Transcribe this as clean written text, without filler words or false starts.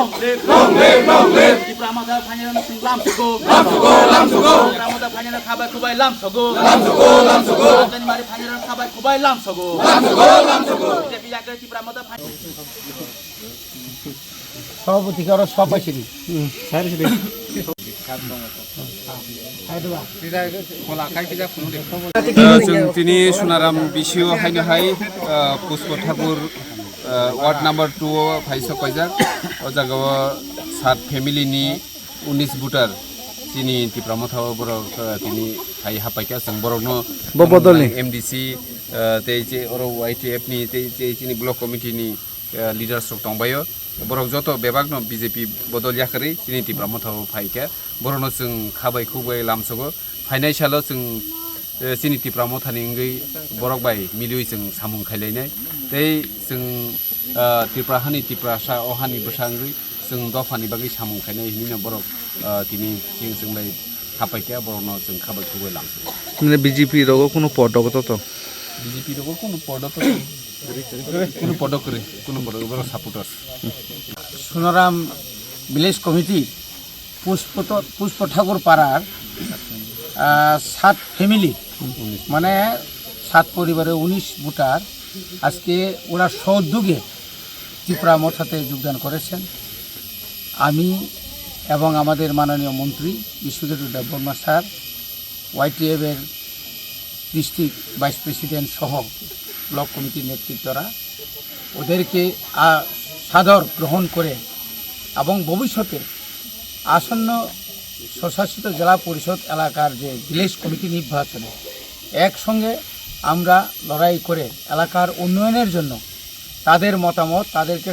long live. Tipramoda Panyana Lam Sugo, Tipramoda Panyana Kabai Kubai Lam Sugo, Then Mari Panyana Kabai Kubai Lam Sugo, Tipramoda সভাপতি কারো সভাপতি তিনি Sonaram বিশিও হাইনো high পুষ্প ঠাকুর ward number 2 फाइसा कयजा ओ जागाव 7 फेमिलिनि 19 voter जिनि तिप्रामथाव बरक तिनि high हापाइका जों बरकनो बदलनि MDC तेजे अर वाइटीएफ नि तेजे जिनि ब्लक कमिटिनि लिडार्स दंबायो बरक जत बेबागनो बीजेपी बदल याखरि जिनि तिप्रामथाव फाइका बरनो जों खाबाय खुबाय लामसगो फाइनान्सियलो जों सिनि तिप्रामथानि गै बरक बाय मिलियो जों सामुं खायलायनाय तै जों तिप्राहानि तिप्रासा अहानि बसांगै जों दफानि बागै सामुं खायनाय हिनि बरक तिनि जोंलाय हापाइका बरनो जों खाबाय खुबाय लाम মানে বিজেপি রগো কোনো পদগত তো বিজেপি রগো কোনো পদত কোনো পদক বড় সাপোর্টার সোনারাম ভিলেজ কমিটি পুষ্প ঠাকুর পাড়ার 7 ফ্যামিলি মানে 7 পরিবারে 19 ভোটার আজকে ওরা সউদ্যোগে ত্রিপুরামথাতে যোগদান করেছেন। আমি এবং আমাদের মাননীয় মন্ত্রী বিশ্বজিৎ দেববর্মা স্যার, ওয়াইটিএফ এর ডিস্ট্রিক্ট ভাইস প্রেসিডেন্ট সহ ব্লক কমিটির নেতৃত্বরা ওদেরকে সাদর গ্রহণ করে এবং ভবিষ্যতে আসন্ন স্বশাসিত জেলা পরিষদ এলাকার যে ভিলেজ কমিটি নির্বাচনে একসঙ্গে আমরা লড়াই করে এলাকার উন্নয়নের জন্য তাদের মতামত তাদেরকে